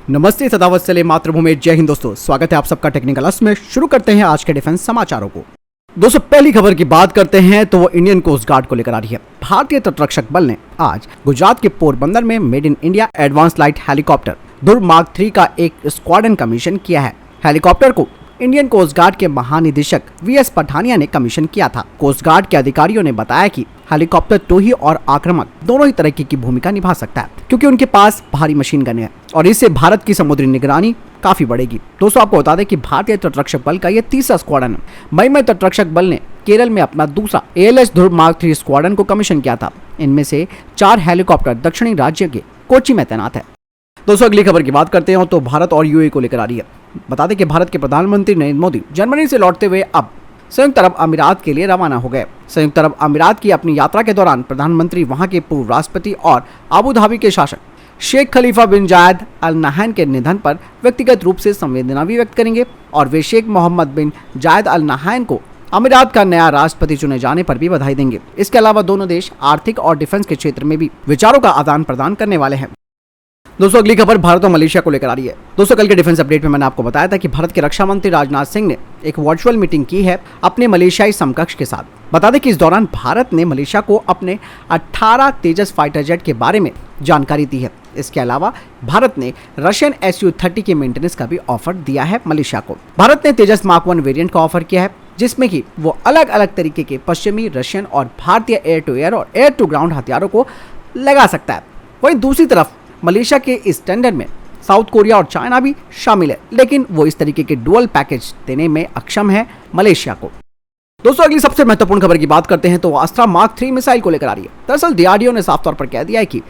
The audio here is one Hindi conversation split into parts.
नमस्ते सदावत्सले मातृभूमि, जय हिंद दोस्तों। स्वागत है आप सबका टेक्निकल अस में। शुरू करते हैं आज के डिफेंस समाचारों को। दोस्तों, पहली खबर की बात करते हैं तो वो इंडियन कोस्ट गार्ड को लेकर आ रही है। भारतीय तटरक्षक बल ने आज गुजरात के पोरबंदर में made in India advance light helicopter Dhruv mark 3 का एक स्क्वाड्रन कमीशन किया है। हेलीकॉप्टर को इंडियन कोस्ट गार्ड के महानिदेशक वीएस पठानिया ने कमीशन किया था। कोस्ट गार्ड के अधिकारियों ने बताया कि हेलीकॉप्टर टोही और आक्रामक दोनों ही तरीके की भूमिका निभा सकता है, क्योंकि उनके पास भारी मशीन गन है और इससे भारत की समुद्री निगरानी काफी बढ़ेगी। दोस्तों, आपको बता दें कि भारतीय तटरक्षक बल का यह तीसरा स्क्वाड्रन है। मई में तटरक्षक बल ने केरल में अपना दूसरा एएलएस ध्रुव मार्क 3 स्क्वाड्रन को कमीशन किया था। इनमें से 4 हेलीकॉप्टर दक्षिणी राज्य के कोच्चि में तैनात है। दोस्तों, अगली खबर की बात करते हैं तो भारत और यूएई को लेकर आ रही है। बता दें कि भारत के प्रधानमंत्री नरेंद्र मोदी जर्मनी से लौटते हुए अब संयुक्त अरब अमीरात के लिए रवाना हो गए। संयुक्त अरब अमीरात की अपनी यात्रा के दौरान प्रधानमंत्री वहां के पूर्व राष्ट्रपति और अबू धाबी के शासक शेख खलीफा बिन जायद अल नहयान के निधन पर व्यक्तिगत रूप से संवेदना भी व्यक्त करेंगे और वे शेख मोहम्मद बिन जायद अल नहयान को अमीरात का नया राष्ट्रपति चुने जाने पर भी बधाई देंगे। इसके अलावा दोनों देश आर्थिक और डिफेंस के क्षेत्र में भी विचारों का आदान प्रदान करने वाले हैं। दोस्तों, अगली खबर भारत और मलेशिया को लेकर आ रही है। दोस्तों, कल के डिफेंस अपडेट में मैंने आपको बताया था कि भारत के रक्षा मंत्री राजनाथ सिंह ने एक वर्चुअल मीटिंग की है अपने मलेशियाई समकक्ष के साथ। बता दें कि इस दौरान भारत ने मलेशिया को अपने 18 तेजस फाइटर जेट के बारे में जानकारी दी है। इसके अलावा भारत ने रशियन Su-30 के मेंटेनेंस का भी ऑफर दिया है मलेशिया को। भारत ने तेजस मार्क 1 वेरिएंट का ऑफर किया है, जिसमें कि वो अलग अलग तरीके के पश्चिमी, रशियन और भारतीय एयर टू एयर और एयर टू ग्राउंड हथियारों को लगा सकता है। वहीं दूसरी तरफ मलेशिया के इस टेंडर में साउथ कोरिया और चाइना भी शामिल है, लेकिन वो इस तरीके के डुअल पैकेज देने में अक्षम है मलेशिया को। दोस्तों, अगली सबसे महत्वपूर्ण खबर की बात करते हैं तो अस्त्रा मार्क 3 मिसाइल को लेकर आ रही है। दरअसल डीआरडीओ ने साफ तौर पर कह दिया है कि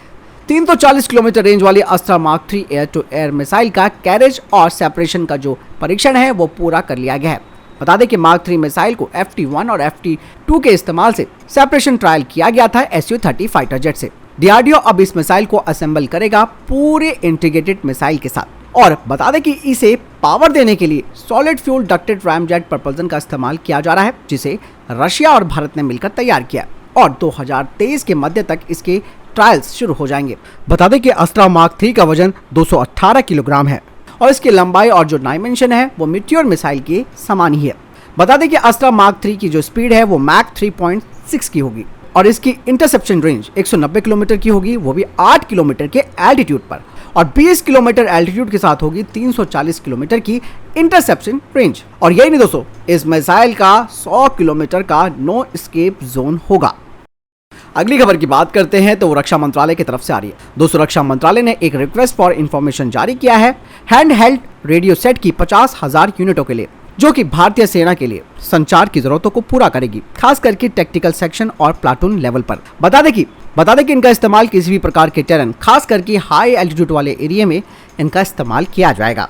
340 किलोमीटर रेंज वाली Astra mark 3 air to air missile का कैरेज और सेपरेशन का जो परीक्षण है वो पूरा कर लिया गया है। बता दें कि मार्क 3 मिसाइल को FT-1 और FT-2 के इस्तेमाल से सेपरेशन ट्रायल किया गया था Su-30 फाइटर जेट से। डीआरडीओ अब इस मिसाइल को असेंबल करेगा पूरे इंटीग्रेटेड मिसाइल के साथ। और बता दें कि इसे पावर देने के लिए solid fuel ducted ramjet propulsion का इस्तेमाल किया जा रहा है, जिसे रशिया और भारत ने मिलकर तैयार किया और 2023 के मध्य तक इसके ट्रायल्स शुरू हो जाएंगे। बता दें कि अस्त्रा मार्क 3 का वजन 218 किलोग्राम है और इसकी लंबाई और जो डायमेंशन है वो मीटियोर मिसाइल के समान ही है। बता दें कि अस्त्रा मार्क 3 की जो स्पीड है वो मैक 3.6 की होगी और इसकी इंटरसेप्शन रेंज 190 किलोमीटर की होगी, वो भी 8 किलोमीटर के एल्टीट्यूड पर, और 20 किलोमीटर एल्टीट्यूड के साथ होगी 340 किलोमीटर की इंटरसेप्शन रेंज। और यही नहीं दोस्तों, इस मिसाइल का 100 किलोमीटर का नो एस्केप जोन होगा। अगली खबर की बात करते हैं तो रक्षा मंत्रालय की तरफ से आ रही है। दोस्तों, रक्षा मंत्रालय ने एक रिक्वेस्ट फॉर इंफॉर्मेशन जारी किया है हैंड हेल्ड रेडियो सेट की 50,000 यूनिटों के लिए, जो कि भारतीय सेना के लिए संचार की जरूरतों को पूरा करेगी, खास करके टेक्टिकल सेक्शन और प्लाटून लेवल पर। बता दें कि इनका इस्तेमाल किसी भी प्रकार के टेरेन, खास करके हाई एल्टीट्यूड वाले एरिया में इनका इस्तेमाल किया जाएगा।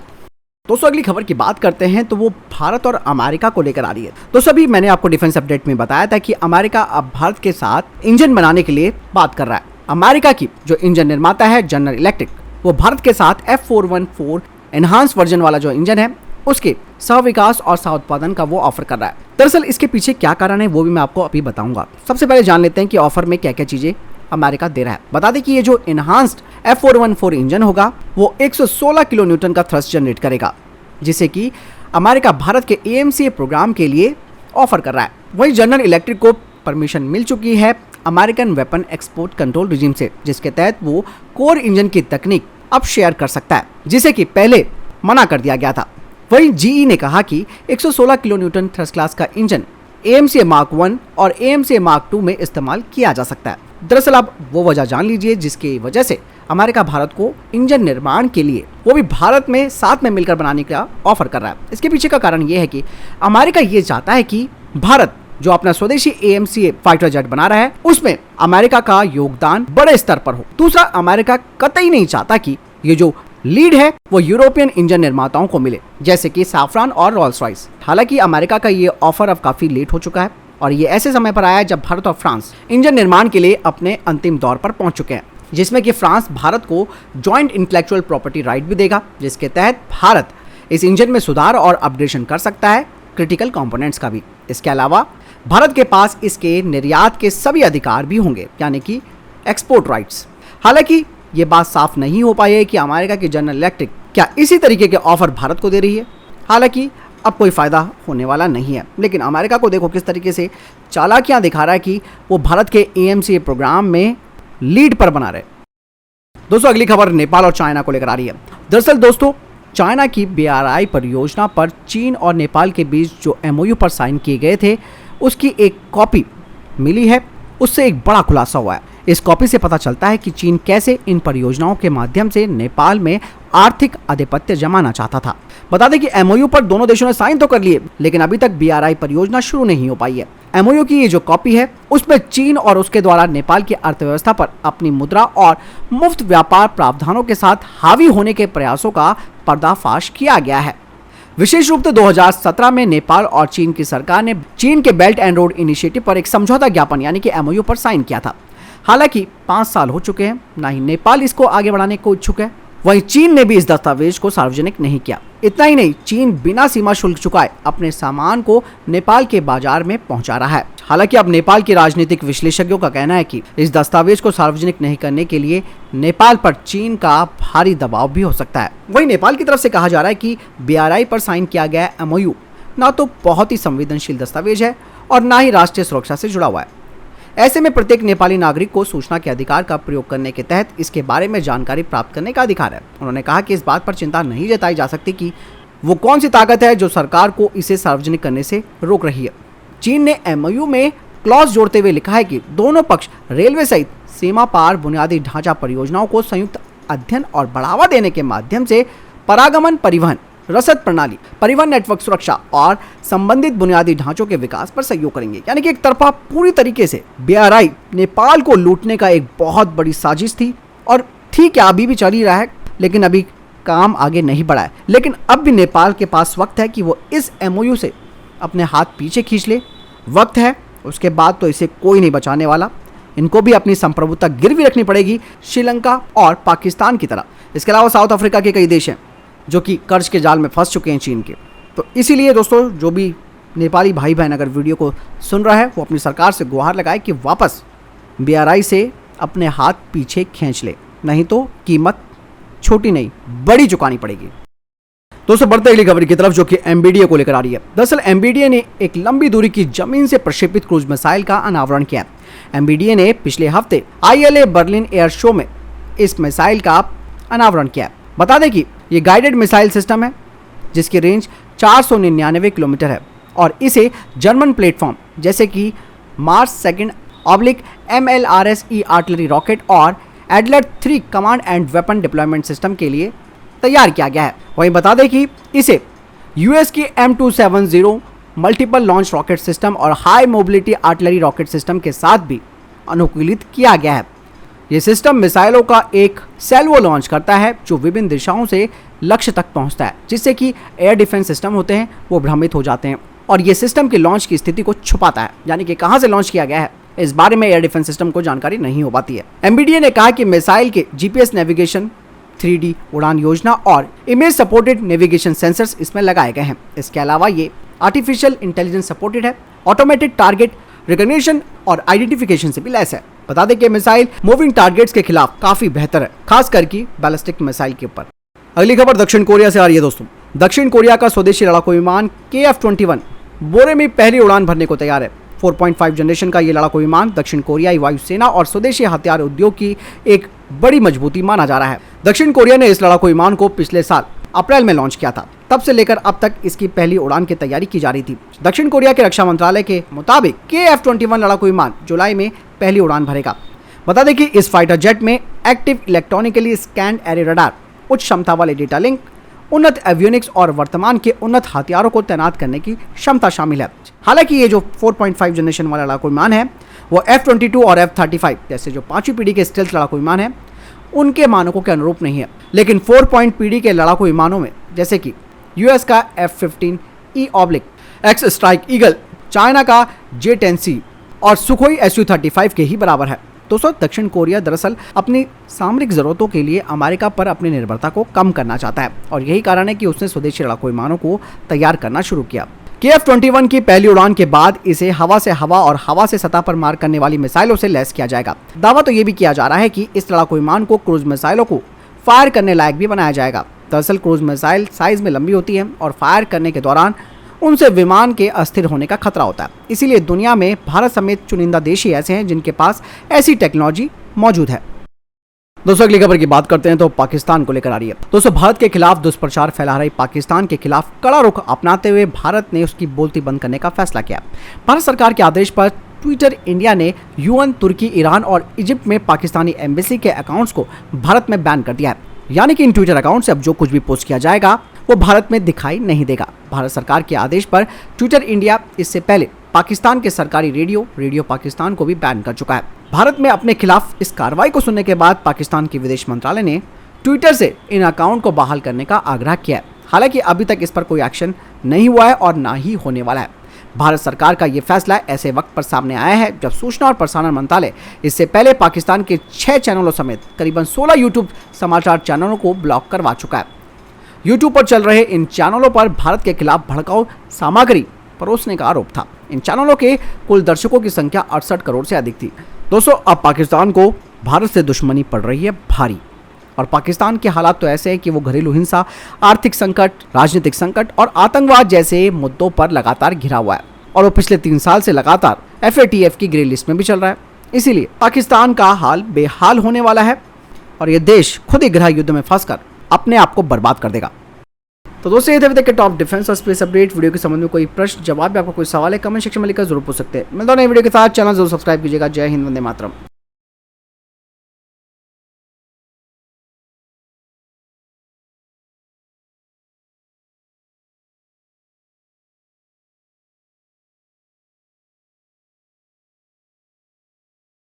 दोस्तों, अगली खबर की बात करते हैं तो वो भारत और अमेरिका को लेकर आ रही है। दोस्तों, अभी मैंने आपको डिफेंस अपडेट में बताया था कि अमेरिका अब भारत के साथ इंजन बनाने के लिए बात कर रहा है। अमेरिका की जो इंजन निर्माता है जनरल इलेक्ट्रिक, वो भारत के साथ F414 एनहांस वर्जन वाला जो इंजन है उसके सह विकास और सह उत्पादन का वो ऑफर कर रहा है। दरअसल इसके पीछे क्या कारण है वो भी मैं आपको अभी बताऊंगा। सबसे पहले जान लेते हैं कि ऑफर में क्या क्या चीजें अमेरिका दे रहा है। बता दें कि ये जो एनहांस्ड F414 इंजन होगा वो 116 किलो न्यूटन का थ्रस्ट जनरेट करेगा, जिसे कि अमेरिका भारत के AMCA प्रोग्राम के लिए ऑफर कर रहा है। वहीं जनरल इलेक्ट्रिक को परमिशन मिल चुकी है American weapon export control regime से, जिसके तहत वो कोर इंजन की तकनीक अब शेयर कर सकता है, जिसे कि पहले मना कर दिया गया था। वहीं GE ने कहा कि 116 किलो न्यूटन थ्रस्ट क्लास का इंजन AMCA मार्क 1 और AMCA मार्क 2 में इस्तेमाल किया जा सकता है। दरअसल आप वो वजह जान लीजिए जिसकी वजह से अमेरिका भारत को इंजन निर्माण के लिए, वो भी भारत में साथ में मिलकर बनाने का ऑफर कर रहा है। इसके पीछे का कारण ये है कि अमेरिका ये चाहता है कि भारत जो अपना स्वदेशी AMCA फाइटर जेट बना रहा है उसमें अमेरिका का योगदान बड़े स्तर पर हो। दूसरा, अमेरिका कतई नहीं चाहता कि ये जो लीड है वो यूरोपियन इंजन निर्माताओं को मिले, जैसे कि सैफ्रॉन और रोल्स रॉयस। हालांकि अमेरिका का ये ऑफर अब काफी लेट हो चुका है और ये ऐसे समय पर आया है जब भारत और फ्रांस इंजन निर्माण के लिए अपने अंतिम दौर पर पहुंच चुके हैं, जिसमें कि फ्रांस भारत को जॉइंट इंटेलेक्चुअल प्रॉपर्टी राइट भी देगा, जिसके तहत भारत इस इंजन में सुधार और अपग्रेडेशन कर सकता है, क्रिटिकल कंपोनेंट्स का भी। इसके अलावा भारत के पास इसके निर्यात के सभी अधिकार भी होंगे, यानी कि एक्सपोर्ट राइट्स। हालांकि ये बात साफ नहीं हो पाई है कि अमेरिका की जनरल इलेक्ट्रिक क्या इसी तरीके के ऑफर भारत को दे रही है? हालांकि अब कोई फ़ायदा होने वाला नहीं है, लेकिन अमेरिका को देखो किस तरीके से चालाकियां दिखा रहा है कि वो भारत के AMCA प्रोग्राम में लीड पर बना रहे। दोस्तों अगली खबर नेपाल और चाइना को लेकर आ रही है। दरअसल दोस्तों चाइना की BRI परियोजना पर चीन और नेपाल के बीच जो MOU पर साइन किए गए थे उसकी एक कॉपी मिली है। उससे एक बड़ा खुलासा हुआ है। इस कॉपी से पता चलता है कि चीन कैसे इन परियोजनाओं के माध्यम से नेपाल में आर्थिक आधिपत्य जमाना चाहता था। बता दें कि MOU पर दोनों देशों ने साइन तो कर लिए, लेकिन अभी तक BRI परियोजना शुरू नहीं हो पाई है। MOU की ये जो कॉपी है उसमें चीन और उसके द्वारा नेपाल की अर्थव्यवस्था पर अपनी मुद्रा और मुफ्त व्यापार प्रावधानों के साथ हावी होने के प्रयासों का पर्दाफाश किया गया है। विशेष रूप से 2017 में नेपाल और चीन की सरकार ने चीन के बेल्ट एंड रोड इनिशिएटिव पर एक समझौता ज्ञापन यानी कि MOU पर साइन किया था। हालांकि 5 साल हो चुके हैं, ना ही नेपाल इसको आगे बढ़ाने को इच्छुक है, वहीं चीन ने भी इस दस्तावेज को सार्वजनिक नहीं किया। इतना ही नहीं, चीन बिना सीमा शुल्क चुकाए अपने सामान को नेपाल के बाजार में पहुंचा रहा है। हालांकि अब नेपाल के राजनीतिक विश्लेषकों का कहना है कि इस दस्तावेज को सार्वजनिक नहीं करने के लिए नेपाल पर चीन का भारी दबाव भी हो सकता है। वहीं नेपाल की तरफ से कहा जा रहा है कि BRI पर साइन किया गया MOU ना तो बहुत ही संवेदनशील दस्तावेज है और ना ही राष्ट्रीय सुरक्षा से जुड़ा हुआ है। ऐसे में प्रत्येक नेपाली नागरिक को सूचना के अधिकार का प्रयोग करने के तहत इसके बारे में जानकारी प्राप्त करने का अधिकार है। उन्होंने कहा कि इस बात पर चिंता नहीं जताई जा सकती कि वो कौन सी ताकत है जो सरकार को इसे सार्वजनिक करने से रोक रही है। चीन ने MOU में क्लॉज जोड़ते हुए लिखा है कि दोनों पक्ष रेलवे सहित सीमा पार बुनियादी ढांचा परियोजनाओं को संयुक्त अध्ययन और बढ़ावा देने के माध्यम से परागमन, परिवहन, रसद प्रणाली, परिवहन नेटवर्क सुरक्षा और संबंधित बुनियादी ढांचों के विकास पर सहयोग करेंगे। यानी कि एक तरफा पूरी तरीके से BRI नेपाल को लूटने का एक बहुत बड़ी साजिश थी और ठीक है अभी भी चल ही रहा है, लेकिन अभी काम आगे नहीं बढ़ा है। लेकिन अब भी नेपाल के पास वक्त है कि वो इस MOU से अपने हाथ पीछे खींच ले। वक्त है, उसके बाद तो इसे कोई नहीं बचाने वाला। इनको भी अपनी संप्रभुता गिरवी रखनी पड़ेगी श्रीलंका और पाकिस्तान की तरह। इसके अलावा साउथ अफ्रीका के कई देश हैं जो कि कर्ज के जाल में फंस चुके हैं चीन के। तो इसीलिए दोस्तों जो भी नेपाली भाई बहन अगर वीडियो को सुन रहा है वो अपनी सरकार से गुहार लगाए कि वापस BRI से अपने हाथ पीछे खींच ले, नहीं तो कीमत छोटी नहीं बड़ी चुकानी पड़ेगी। दोस्तों बढ़ते अगली खबर की तरफ जो कि MBDA को लेकर आ रही है। दरअसल MBDA ने एक लंबी दूरी की जमीन से प्रक्षेपित क्रूज मिसाइल का अनावरण किया। MBDA ने पिछले हफ्ते ILA बर्लिन एयर शो में इस मिसाइल का अनावरण किया। बता दें कि ये गाइडेड मिसाइल सिस्टम है जिसकी रेंज 499 किलोमीटर है और इसे जर्मन प्लेटफॉर्म जैसे कि मार्स 2 MLRS-E आर्टिलरी रॉकेट और Adler 3 command and weapon deployment system के लिए तैयार किया गया है। वहीं बता दें कि इसे US की M270 multiple launch rocket system और high mobility artillery rocket system के साथ भी अनुकूलित किया गया है। ये सिस्टम मिसाइलों का एक सेल्वो लॉन्च करता है जो विभिन्न दिशाओं से लक्ष्य तक पहुंचता है, जिससे कि एयर डिफेंस सिस्टम होते हैं वो भ्रमित हो जाते हैं और ये सिस्टम के लॉन्च की स्थिति को छुपाता है, यानी कि कहां से लॉन्च किया गया है इस बारे में एयर डिफेंस सिस्टम को जानकारी नहीं हो पाती है। MBDA ने कहा कि मिसाइल के GPS नेविगेशन, 3D उड़ान योजना और इमेज सपोर्टेड नेविगेशन सेंसर्स इसमें लगाए गए हैं। इसके अलावा ये आर्टिफिशियल इंटेलिजेंस सपोर्टेड है, ऑटोमेटेड टारगेट रिकॉग्निशन और आइडेंटिफिकेशन से भी लैस है। बता दें कि मिसाइल मूविंग टारगेट्स के खिलाफ काफी बेहतर है, खास करके बैलिस्टिक मिसाइल के ऊपर। अगली खबर दक्षिण कोरिया से आ रही है दोस्तों। दक्षिण कोरिया का स्वदेशी लड़ाकू विमान KF-21 बोरे में पहली उड़ान भरने को तैयार है। 4.5 जनरेशन का ये लड़ाकू विमान दक्षिण कोरियाई वायुसेना और स्वदेशी हथियार उद्योग की एक बड़ी मजबूती माना जा रहा है। दक्षिण कोरिया ने इस लड़ाकू विमान को पिछले साल अप्रैल में लॉन्च किया था। तब से लेकर अब तक इसकी पहली उड़ान की तैयारी की जा रही थी। दक्षिण कोरिया के रक्षा मंत्रालय के मुताबिक KF-21 लड़ाकू विमान जुलाई में पहली उड़ान भरेगा। बता दें कि इस फाइटर जेट में active electronically scanned array radar, उच्च क्षमता वाले डेटा लिंक, उन्नत एवियोनिक्स और वर्तमान के उन्नत हथियारों को तैनात करने की क्षमता शामिल है। हालांकि ये जो 4.5 जनरेशन वाला लड़ाकू विमान है वो F-22 और F-35 जैसे जो 5वीं पीढ़ी के स्टेल्थ लड़ाकू विमान है उनके मानकों के अनुरूप नहीं है। लेकिन 4 पीढ़ी के लड़ाकू विमानों में जैसे कि US का F-15E/X स्ट्राइक ईगल, चाइना का J-10C और सुखोई Su-35 के ही बराबर है। दोस्तों दक्षिण कोरिया दरअसल अपनी सामरिक जरूरतों के लिए अमेरिका पर अपनी निर्भरता को कम करना चाहता है और यही कारण है कि उसने स्वदेशी लड़ाकू विमानों को तैयार करना शुरू किया। KF-21 की पहली उड़ान के बाद इसे हवा से हवा और हवा से सतह पर मार करने वाली मिसाइलों से लैस किया जाएगा। दावा तो ये भी किया जा रहा है कि इस लड़ाकू विमान को क्रूज मिसाइलों को फायर करने लायक भी बनाया जाएगा। दरअसल क्रूज मिसाइल साइज में लंबी होती है और फायर करने के दौरान उनसे विमान के अस्थिर होने का खतरा होता है। इसीलिए दुनिया में भारत समेत चुनिंदा देश ही ऐसे हैं जिनके पास ऐसी टेक्नोलॉजी मौजूद है। दोस्तों अगली खबर की बात करते हैं तो पाकिस्तान को लेकर आ रही है। दोस्तों भारत के खिलाफ दुष्प्रचार फैला रही पाकिस्तान के खिलाफ कड़ा रुख अपनाते हुए भारत ने उसकी बोलती बंद करने का फैसला किया। भारत सरकार के आदेश पर ट्विटर इंडिया ने यूएन, तुर्की, ईरान और इजिप्ट में पाकिस्तानी एम्बेसी के अकाउंट्स को भारत में बैन कर दिया है। यानी कि इन ट्विटर अकाउंट से अब जो कुछ भी पोस्ट किया जाएगा वो भारत में दिखाई नहीं देगा। भारत सरकार के आदेश पर ट्विटर इंडिया इससे पहले पाकिस्तान के सरकारी रेडियो पाकिस्तान को भी बैन कर चुका है। भारत में अपने खिलाफ इस कार्रवाई को सुनने के बाद पाकिस्तान के विदेश मंत्रालय ने ट्विटर से इन अकाउंट को बहाल करने का आग्रह किया है। हालांकि अभी तक इस पर कोई एक्शन नहीं हुआ है और ना ही होने वाला है। भारत सरकार का ये फैसला ऐसे वक्त पर सामने आया है जब सूचना और प्रसारण मंत्रालय इससे पहले पाकिस्तान के 6 चैनलों समेत करीबन 16 यूट्यूब समाचार चैनलों को ब्लॉक करवा चुका है। यूट्यूब पर चल रहे इन चैनलों पर भारत के खिलाफ भड़काऊ सामग्री परोसने का आरोप था। इन चैनलों के कुल दर्शकों की संख्या 68 करोड़ से अधिक थी। दोस्तों अब पाकिस्तान को भारत से दुश्मनी पड़ रही है भारी और पाकिस्तान के हालात तो ऐसे हैं कि वो घरेलू हिंसा, आर्थिक संकट, राजनीतिक संकट और आतंकवाद जैसे मुद्दों पर लगातार घिरा हुआ है और वो पिछले 3 साल से लगातार FATF की ग्रे लिस्ट में भी चल रहा है। इसीलिए पाकिस्तान का हाल बेहाल होने वाला है और ये देश खुद ही गृह युद्ध में फंसकर अपने आप को बर्बाद कर देगा। तो दोस्तों ये थे अभी तक के टॉप डिफेंस और स्पेस अपडेट। वीडियो के संबंध में कोई प्रश्न जवाब या आपका कोई सवाल है कमेंट सेक्शन में लिखकर जरूर पूछ सकते हैं। मिलता हूं नई वीडियो के साथ, चैनल जरूर सब्सक्राइब कीजिएगा। जय हिंद, वंदे मातरम।